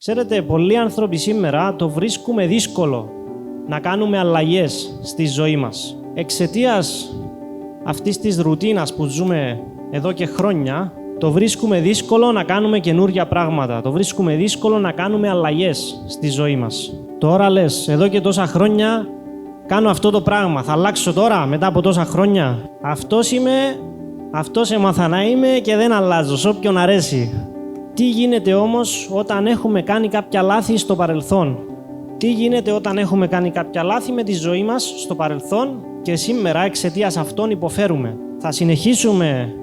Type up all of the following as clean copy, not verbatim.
Ξέρετε, πολλοί άνθρωποι σήμερα το βρίσκουμε δύσκολο να κάνουμε αλλαγές στη ζωή μας. Εξαιτίας αυτής της ρουτίνας που ζούμε εδώ και χρόνια, το βρίσκουμε δύσκολο να κάνουμε καινούργια πράγματα. Το βρίσκουμε δύσκολο να κάνουμε αλλαγές στη ζωή μας. Τώρα λες, εδώ και τόσα χρόνια κάνω αυτό το πράγμα. Θα αλλάξω τώρα, μετά από τόσα χρόνια. Αυτός είμαι, αυτός έμαθα να είμαι και δεν αλλάζω, σε όποιον αρέσει. Τι γίνεται όμως όταν έχουμε κάνει κάποια λάθη στο παρελθόν? Τι γίνεται όταν έχουμε κάνει κάποια λάθη με τη ζωή μας στο παρελθόν και σήμερα εξαιτίας αυτών υποφέρουμε? Θα συνεχίσουμε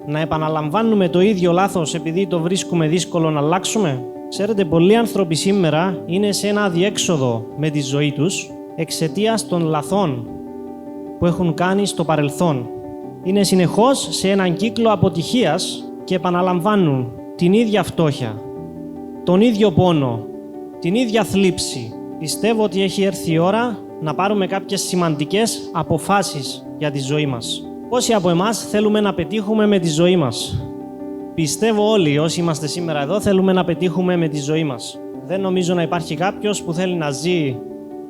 να επαναλαμβάνουμε το ίδιο λάθος επειδή το βρίσκουμε δύσκολο να αλλάξουμε? Ξέρετε, πολλοί άνθρωποι σήμερα είναι σε ένα αδιέξοδο με τη ζωή τους εξαιτίας των λαθών που έχουν κάνει στο παρελθόν. Είναι συνεχώς σε έναν κύκλο αποτυχίας και επαναλαμβάνουν την ίδια φτώχεια, τον ίδιο πόνο, την ίδια θλίψη. Πιστεύω ότι έχει έρθει η ώρα να πάρουμε κάποιες σημαντικές αποφάσεις για τη ζωή μας. Πόσοι από εμάς θέλουμε να πετύχουμε με τη ζωή μας? Πιστεύω όλοι όσοι είμαστε σήμερα εδώ θέλουμε να πετύχουμε με τη ζωή μας. Δεν νομίζω να υπάρχει κάποιος που θέλει να ζει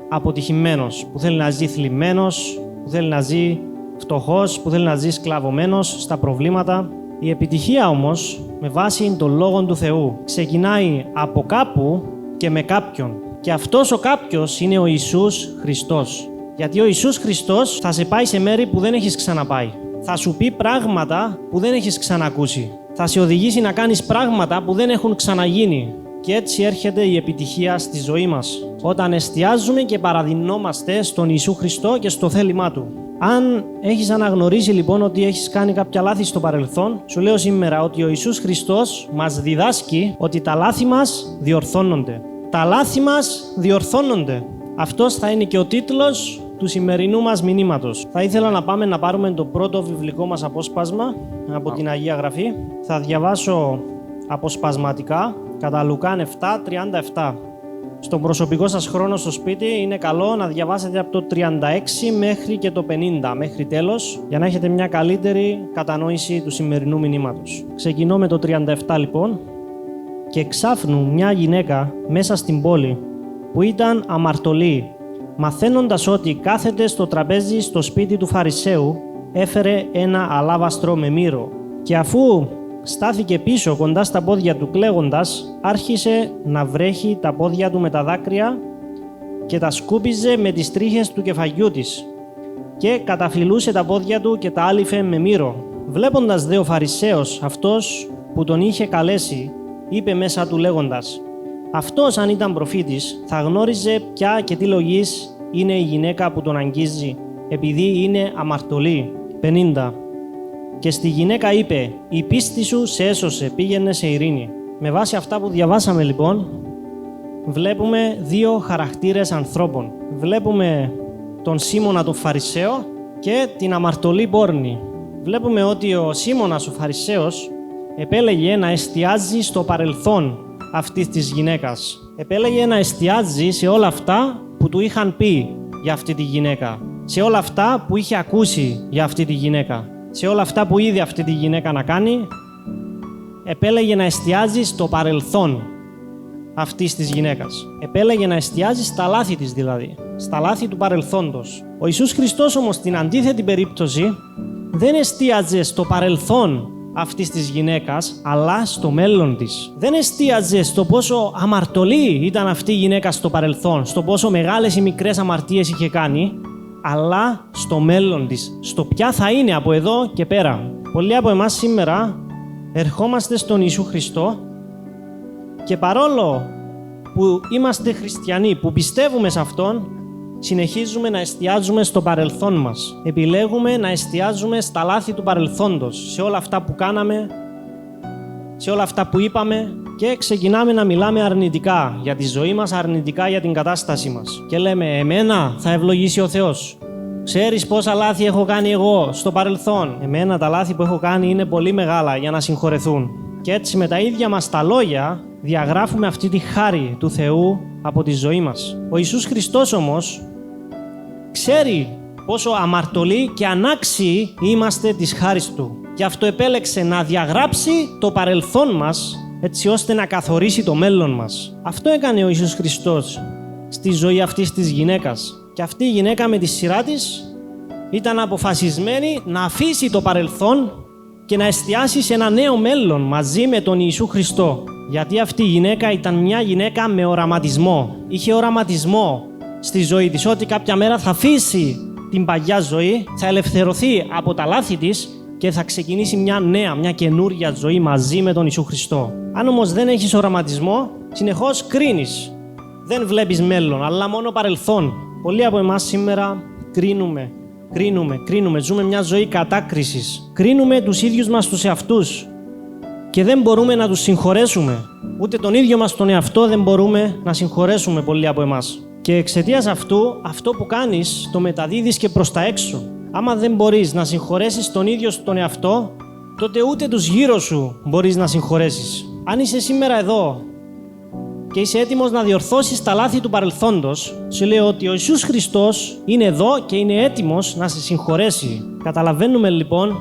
αποτυχημένος, που θέλει να ζει θλιμμένος, που θέλει να ζει φτωχός, που θέλει να ζει σκλαβωμένος στα προβλήματα. Η επιτυχία όμως, με βάση τον Λόγο του Θεού, ξεκινάει από κάπου και με κάποιον. Και αυτός ο κάποιος είναι ο Ιησούς Χριστός. Γιατί ο Ιησούς Χριστός θα σε πάει σε μέρη που δεν έχεις ξαναπάει. Θα σου πει πράγματα που δεν έχεις ξανακούσει. Θα σε οδηγήσει να κάνεις πράγματα που δεν έχουν ξαναγίνει. Και έτσι έρχεται η επιτυχία στη ζωή μας. Όταν εστιάζουμε και παραδεινόμαστε στον Ιησού Χριστό και στο θέλημά Του. Αν έχεις αναγνωρίσει λοιπόν ότι έχεις κάνει κάποια λάθη στο παρελθόν, σου λέω σήμερα ότι ο Ιησούς Χριστός μας διδάσκει ότι τα λάθη μας διορθώνονται. Τα λάθη μας διορθώνονται. Αυτός θα είναι και ο τίτλος του σημερινού μας μηνύματος. Θα ήθελα να πάμε να πάρουμε το πρώτο βιβλικό μας απόσπασμα από την Αγία Γραφή. Θα διαβάσω αποσπασματικά κατά Λουκάν 7:37. Στον προσωπικό σας χρόνο στο σπίτι είναι καλό να διαβάσετε από το 36 μέχρι και το 50, μέχρι τέλος, για να έχετε μια καλύτερη κατανόηση του σημερινού μηνύματος. Ξεκινώ με το 37 λοιπόν. Και εξάφνου μια γυναίκα μέσα στην πόλη που ήταν αμαρτωλή, μαθαίνοντας ότι κάθεται στο τραπέζι στο σπίτι του Φαρισαίου, έφερε ένα αλάβαστρο με μύρο και αφού στάθηκε πίσω κοντά στα πόδια του κλαίγοντας, άρχισε να βρέχει τα πόδια του με τα δάκρυα και τα σκούπιζε με τις τρίχες του κεφαγιού της και καταφυλούσε τα πόδια του και τα άλυφε με μύρο. Βλέποντας δε ο Φαρισαίος αυτός που τον είχε καλέσει, είπε μέσα του λέγοντας: «Αυτός αν ήταν προφήτης θα γνώριζε ποια και τι λογής είναι η γυναίκα που τον αγγίζει, επειδή είναι αμαρτωλή». 50. Και στη γυναίκα είπε: «Η πίστη σου σε έσωσε, πήγαινε σε ειρήνη». Με βάση αυτά που διαβάσαμε λοιπόν, βλέπουμε δύο χαρακτήρες ανθρώπων. Βλέπουμε τον Σίμωνα τον Φαρισαίο και την αμαρτωλή πόρνη. Βλέπουμε ότι ο Σίμωνας ο Φαρισαίος επέλεγε να εστιάζει στο παρελθόν αυτής της γυναίκας. Επέλεγε να εστιάζει σε όλα αυτά που του είχαν πει για αυτή τη γυναίκα. Σε όλα αυτά που είχε ακούσει για αυτή τη γυναίκα. Σε όλα αυτά που είδε αυτή τη γυναίκα να κάνει, επέλεγε να εστιάζει στο παρελθόν αυτής της γυναίκας. Επέλεγε να εστιάζει στα λάθη της δηλαδή, στα λάθη του παρελθόντος. Ο Ιησούς Χριστός όμως στην αντίθετη περίπτωση δεν εστίαζε στο παρελθόν αυτής της γυναίκας, αλλά στο μέλλον της. Δεν εστίαζε στο πόσο αμαρτωλή ήταν αυτή η γυναίκα στο παρελθόν, στο πόσο μεγάλες ή μικρές αμαρτίες είχε κάνει, αλλά στο μέλλον της, στο ποια θα είναι από εδώ και πέρα. Πολλοί από εμάς σήμερα ερχόμαστε στον Ιησού Χριστό και παρόλο που είμαστε χριστιανοί, που πιστεύουμε σε Αυτόν, συνεχίζουμε να εστιάζουμε στο παρελθόν μας. Επιλέγουμε να εστιάζουμε στα λάθη του παρελθόντος, σε όλα αυτά που κάναμε, σε όλα αυτά που είπαμε και ξεκινάμε να μιλάμε αρνητικά για τη ζωή μας, αρνητικά για την κατάσταση μας. Και λέμε, εμένα θα ευλογήσει ο Θεός. Ξέρεις πόσα λάθη έχω κάνει εγώ στο παρελθόν. Εμένα τα λάθη που έχω κάνει είναι πολύ μεγάλα για να συγχωρεθούν. Και έτσι με τα ίδια μας τα λόγια διαγράφουμε αυτή τη χάρη του Θεού από τη ζωή μας. Ο Ιησούς Χριστός όμως ξέρει πόσο αμαρτωλοί και ανάξιοι είμαστε της χάρης Του. Γι' αυτό επέλεξε να διαγράψει το παρελθόν μας έτσι ώστε να καθορίσει το μέλλον μας. Αυτό έκανε ο Ιησούς Χριστός στη ζωή αυτής της γυναίκας. Και αυτή η γυναίκα με τη σειρά της ήταν αποφασισμένη να αφήσει το παρελθόν και να εστιάσει σε ένα νέο μέλλον μαζί με τον Ιησού Χριστό. Γιατί αυτή η γυναίκα ήταν μια γυναίκα με οραματισμό. Είχε οραματισμό στη ζωή της ότι κάποια μέρα θα αφήσει την παλιά ζωή, θα ελευθερωθεί από τα λάθη της και θα ξεκινήσει μια νέα, μια καινούρια ζωή μαζί με τον Ιησού Χριστό. Αν όμως δεν έχεις οραματισμό, συνεχώς κρίνεις. Δεν βλέπεις μέλλον, αλλά μόνο παρελθόν. Πολλοί από εμάς σήμερα κρίνουμε. Ζούμε μια ζωή κατάκρισης. Κρίνουμε τους ίδιους μας τους εαυτούς και δεν μπορούμε να τους συγχωρέσουμε. Ούτε τον ίδιο μας τον εαυτό δεν μπορούμε να συγχωρέσουμε πολλοί από εμάς. Και εξαιτίας αυτού, αυτό που κάνεις το μεταδίδεις και προς τα έξω. Άμα δεν μπορείς να συγχωρέσεις τον ίδιο τον εαυτό, τότε ούτε τους γύρω σου μπορείς να συγχωρέσεις. Αν είσαι σήμερα εδώ και είσαι έτοιμος να διορθώσεις τα λάθη του παρελθόντος, σου λέω ότι ο Ιησούς Χριστός είναι εδώ και είναι έτοιμος να σε συγχωρέσει. Καταλαβαίνουμε λοιπόν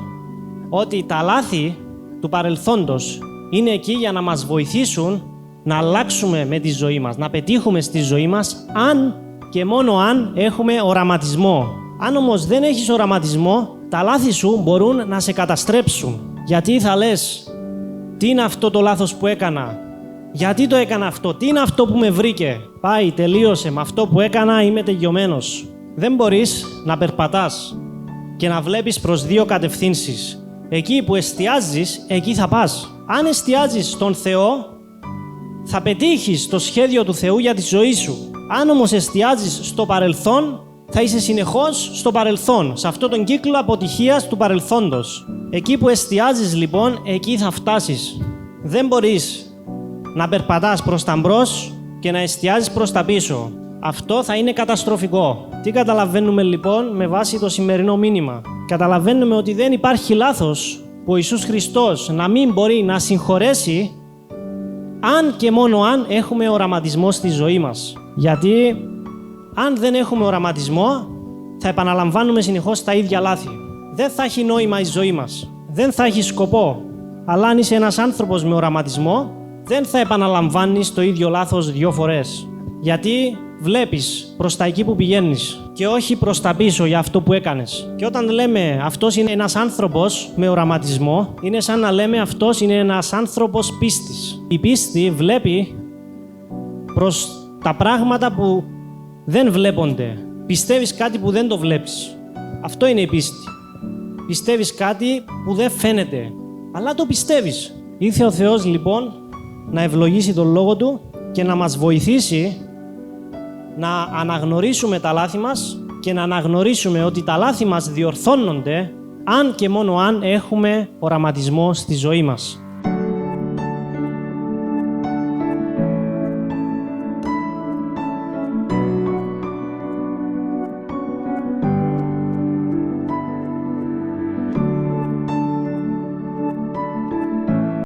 ότι τα λάθη του παρελθόντος είναι εκεί για να μας βοηθήσουν να αλλάξουμε με τη ζωή μας, να πετύχουμε στη ζωή μας, αν και μόνο αν έχουμε οραματισμό. Αν όμως δεν έχεις οραματισμό, τα λάθη σου μπορούν να σε καταστρέψουν. Γιατί θα λες, τι είναι αυτό το λάθος που έκανα, γιατί το έκανα αυτό, τι είναι αυτό που με βρήκε, πάει, τελείωσε, με αυτό που έκανα είμαι τελειωμένος. Δεν μπορείς να περπατάς και να βλέπεις προς δύο κατευθύνσεις. Εκεί που εστιάζεις, εκεί θα πας. Αν εστιάζεις στον Θεό, θα πετύχεις το σχέδιο του Θεού για τη ζωή σου. Αν όμως εστιάζεις στο παρελθόν, θα είσαι συνεχώς στο παρελθόν, σε αυτόν τον κύκλο αποτυχίας του παρελθόντος. Εκεί που εστιάζεις λοιπόν, εκεί θα φτάσεις. Δεν μπορείς να περπατάς προς τα μπρος και να εστιάζεις προς τα πίσω. Αυτό θα είναι καταστροφικό. Τι καταλαβαίνουμε λοιπόν με βάση το σημερινό μήνυμα? Καταλαβαίνουμε ότι δεν υπάρχει λάθος που ο Ιησούς Χριστός να μην μπορεί να συγχωρέσει αν και μόνο αν έχουμε οραματισμό στη ζωή μας. Γιατί αν δεν έχουμε οραματισμό, θα επαναλαμβάνουμε συνεχώς τα ίδια λάθη. Δεν θα έχει νόημα η ζωή μας. Δεν θα έχει σκοπό. Αλλά αν είσαι ένας άνθρωπος με οραματισμό, δεν θα επαναλαμβάνεις το ίδιο λάθος 2 φορές. Γιατί βλέπεις προς τα εκεί που πηγαίνεις και όχι προς τα πίσω για αυτό που έκανες. Και όταν λέμε αυτός είναι ένας άνθρωπος με οραματισμό, είναι σαν να λέμε αυτός είναι ένας άνθρωπος πίστης. Η πίστη βλέπει προς τα πράγματα που δεν βλέπονται. Πιστεύεις κάτι που δεν το βλέπεις. Αυτό είναι η πίστη. Πιστεύεις κάτι που δεν φαίνεται, αλλά το πιστεύεις. Ήρθε ο Θεός λοιπόν να ευλογήσει τον Λόγο Του και να μας βοηθήσει να αναγνωρίσουμε τα λάθη μας και να αναγνωρίσουμε ότι τα λάθη μας διορθώνονται αν και μόνο αν έχουμε οραματισμό στη ζωή μας.